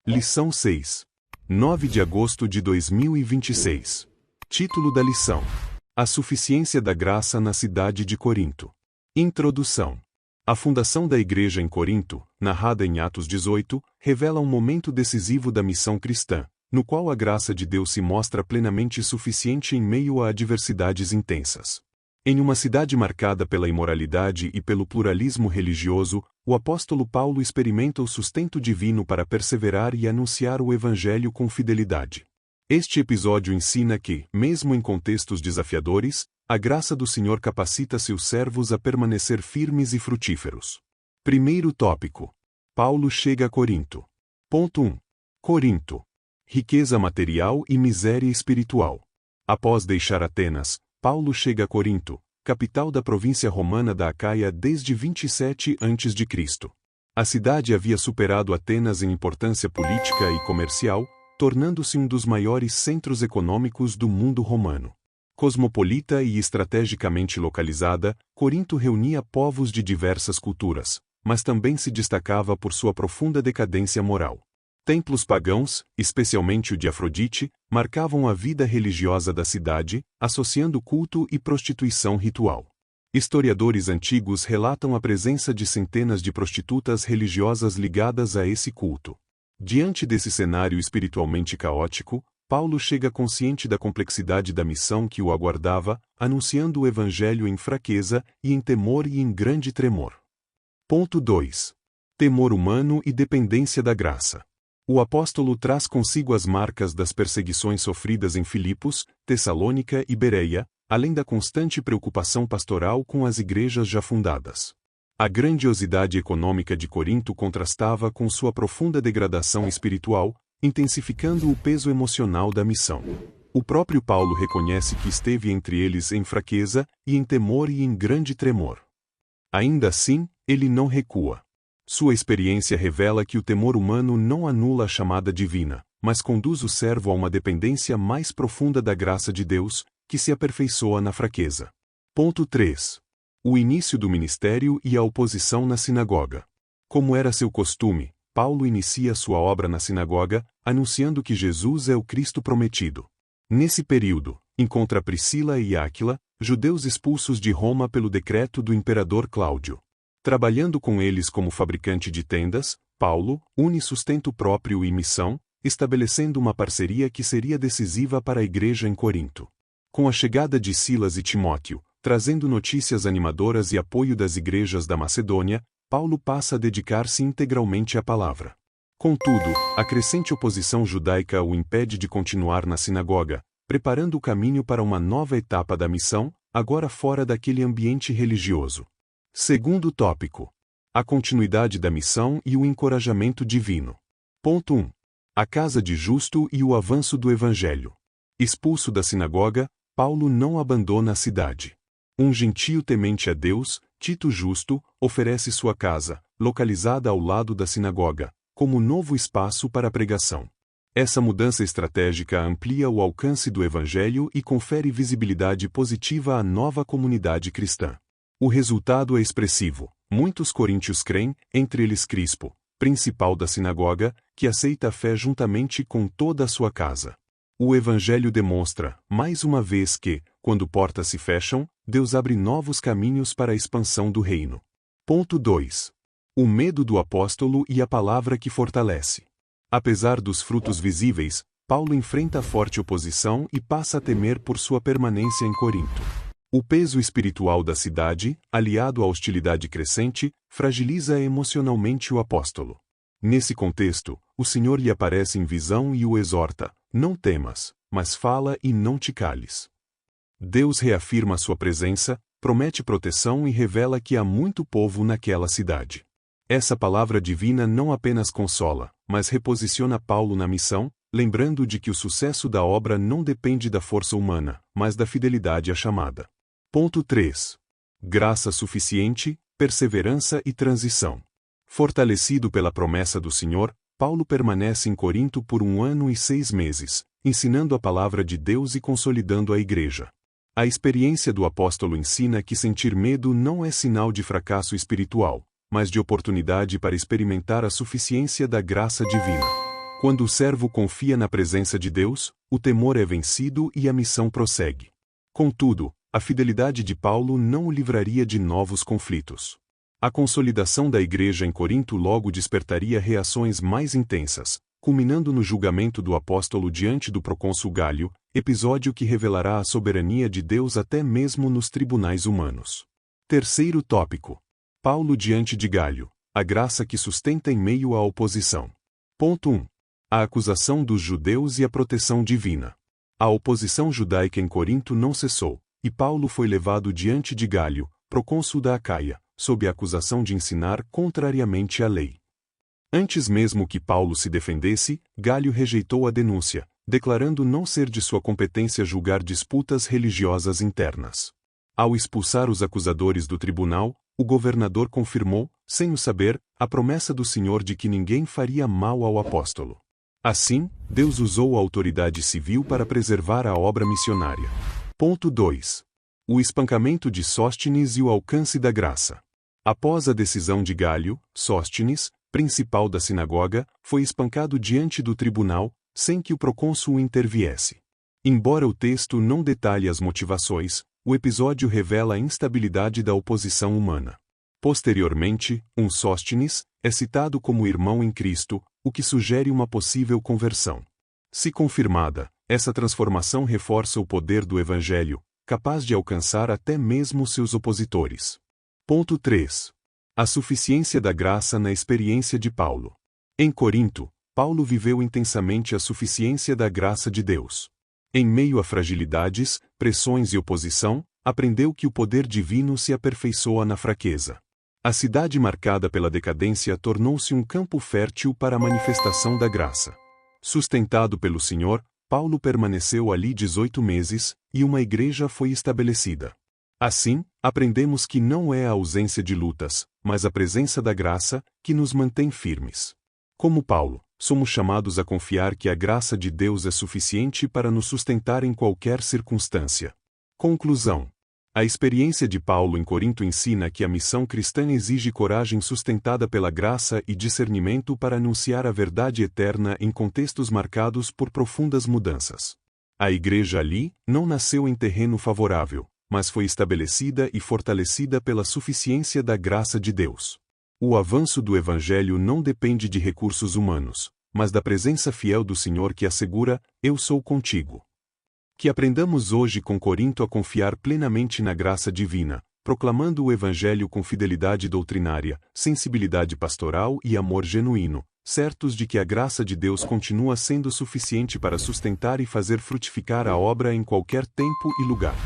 Lição 6. 9 de agosto de 2026. Título da lição: A suficiência da graça na cidade de Corinto. Introdução. A fundação da igreja em Corinto, narrada em Atos 18, revela um momento decisivo da missão cristã, no qual a graça de Deus se mostra plenamente suficiente em meio a adversidades intensas. Em uma cidade marcada pela imoralidade e pelo pluralismo religioso, o apóstolo Paulo experimenta o sustento divino para perseverar e anunciar o Evangelho com fidelidade. Este episódio ensina que, mesmo em contextos desafiadores, a graça do Senhor capacita seus servos a permanecer firmes e frutíferos. Primeiro tópico. Paulo chega a Corinto. Ponto 1. Corinto. Riqueza material e miséria espiritual. Após deixar Atenas, Paulo chega a Corinto, capital da província romana da Acaia desde 27 a.C. A cidade havia superado Atenas em importância política e comercial, tornando-se um dos maiores centros econômicos do mundo romano. Cosmopolita e estrategicamente localizada, Corinto reunia povos de diversas culturas, mas também se destacava por sua profunda decadência moral. Templos pagãos, especialmente o de Afrodite, marcavam a vida religiosa da cidade, associando culto e prostituição ritual. Historiadores antigos relatam a presença de centenas de prostitutas religiosas ligadas a esse culto. Diante desse cenário espiritualmente caótico, Paulo chega consciente da complexidade da missão que o aguardava, anunciando o Evangelho em fraqueza e em temor e em grande tremor. Ponto 2. Temor humano e dependência da graça. O apóstolo traz consigo as marcas das perseguições sofridas em Filipos, Tessalônica e Bereia, além da constante preocupação pastoral com as igrejas já fundadas. A grandiosidade econômica de Corinto contrastava com sua profunda degradação espiritual, intensificando o peso emocional da missão. O próprio Paulo reconhece que esteve entre eles em fraqueza, e em temor e em grande tremor. Ainda assim, ele não recua. Sua experiência revela que o temor humano não anula a chamada divina, mas conduz o servo a uma dependência mais profunda da graça de Deus, que se aperfeiçoa na fraqueza. Ponto 3. O início do ministério e a oposição na sinagoga. Como era seu costume, Paulo inicia sua obra na sinagoga, anunciando que Jesus é o Cristo prometido. Nesse período, encontra Priscila e Áquila, judeus expulsos de Roma pelo decreto do imperador Cláudio. Trabalhando com eles como fabricante de tendas, Paulo une sustento próprio e missão, estabelecendo uma parceria que seria decisiva para a igreja em Corinto. Com a chegada de Silas e Timóteo, trazendo notícias animadoras e apoio das igrejas da Macedônia, Paulo passa a dedicar-se integralmente à palavra. Contudo, a crescente oposição judaica o impede de continuar na sinagoga, preparando o caminho para uma nova etapa da missão, agora fora daquele ambiente religioso. Segundo tópico. A continuidade da missão e o encorajamento divino. Ponto 1. A casa de Justo e o avanço do Evangelho. Expulso da sinagoga, Paulo não abandona a cidade. Um gentio temente a Deus, Tito Justo, oferece sua casa, localizada ao lado da sinagoga, como novo espaço para a pregação. Essa mudança estratégica amplia o alcance do Evangelho e confere visibilidade positiva à nova comunidade cristã. O resultado é expressivo. Muitos coríntios creem, entre eles Crispo, principal da sinagoga, que aceita a fé juntamente com toda a sua casa. O Evangelho demonstra, mais uma vez que, quando portas se fecham, Deus abre novos caminhos para a expansão do reino. Ponto 2. O medo do apóstolo e a palavra que fortalece. Apesar dos frutos visíveis, Paulo enfrenta forte oposição e passa a temer por sua permanência em Corinto. O peso espiritual da cidade, aliado à hostilidade crescente, fragiliza emocionalmente o apóstolo. Nesse contexto, o Senhor lhe aparece em visão e o exorta: não temas, mas fala e não te cales. Deus reafirma sua presença, promete proteção e revela que há muito povo naquela cidade. Essa palavra divina não apenas consola, mas reposiciona Paulo na missão, lembrando de que o sucesso da obra não depende da força humana, mas da fidelidade à chamada. Ponto 3. Graça suficiente, perseverança e transição. Fortalecido pela promessa do Senhor, Paulo permanece em Corinto por 1 ano e 6 meses, ensinando a palavra de Deus e consolidando a igreja. A experiência do apóstolo ensina que sentir medo não é sinal de fracasso espiritual, mas de oportunidade para experimentar a suficiência da graça divina. Quando o servo confia na presença de Deus, o temor é vencido e a missão prossegue. Contudo, a fidelidade de Paulo não o livraria de novos conflitos. A consolidação da igreja em Corinto logo despertaria reações mais intensas, culminando no julgamento do apóstolo diante do procônsul Gálio, episódio que revelará a soberania de Deus até mesmo nos tribunais humanos. Terceiro tópico. Paulo diante de Gálio, a graça que sustenta em meio à oposição. Ponto 1. A acusação dos judeus e a proteção divina. A oposição judaica em Corinto não cessou, e Paulo foi levado diante de Gálio, procônsul da Acaia, sob a acusação de ensinar contrariamente à lei. Antes mesmo que Paulo se defendesse, Gálio rejeitou a denúncia, declarando não ser de sua competência julgar disputas religiosas internas. Ao expulsar os acusadores do tribunal, o governador confirmou, sem o saber, a promessa do Senhor de que ninguém faria mal ao apóstolo. Assim, Deus usou a autoridade civil para preservar a obra missionária. Ponto 2. O espancamento de Sóstenes e o alcance da graça. Após a decisão de Gálio, Sóstenes, principal da sinagoga, foi espancado diante do tribunal, sem que o procônsul interviesse. Embora o texto não detalhe as motivações, o episódio revela a instabilidade da oposição humana. Posteriormente, Sóstenes é citado como irmão em Cristo, o que sugere uma possível conversão. Se confirmada, essa transformação reforça o poder do Evangelho, capaz de alcançar até mesmo seus opositores. Ponto 3. A suficiência da graça na experiência de Paulo. Em Corinto, Paulo viveu intensamente a suficiência da graça de Deus. Em meio a fragilidades, pressões e oposição, aprendeu que o poder divino se aperfeiçoa na fraqueza. A cidade marcada pela decadência tornou-se um campo fértil para a manifestação da graça. Sustentado pelo Senhor, Paulo permaneceu ali 18 meses, e uma igreja foi estabelecida. Assim, aprendemos que não é a ausência de lutas, mas a presença da graça, que nos mantém firmes. Como Paulo, somos chamados a confiar que a graça de Deus é suficiente para nos sustentar em qualquer circunstância. Conclusão. A experiência de Paulo em Corinto ensina que a missão cristã exige coragem sustentada pela graça e discernimento para anunciar a verdade eterna em contextos marcados por profundas mudanças. A igreja ali não nasceu em terreno favorável, mas foi estabelecida e fortalecida pela suficiência da graça de Deus. O avanço do Evangelho não depende de recursos humanos, mas da presença fiel do Senhor que assegura: "Eu sou contigo." Que aprendamos hoje com Corinto a confiar plenamente na graça divina, proclamando o Evangelho com fidelidade doutrinária, sensibilidade pastoral e amor genuíno, certos de que a graça de Deus continua sendo suficiente para sustentar e fazer frutificar a obra em qualquer tempo e lugar.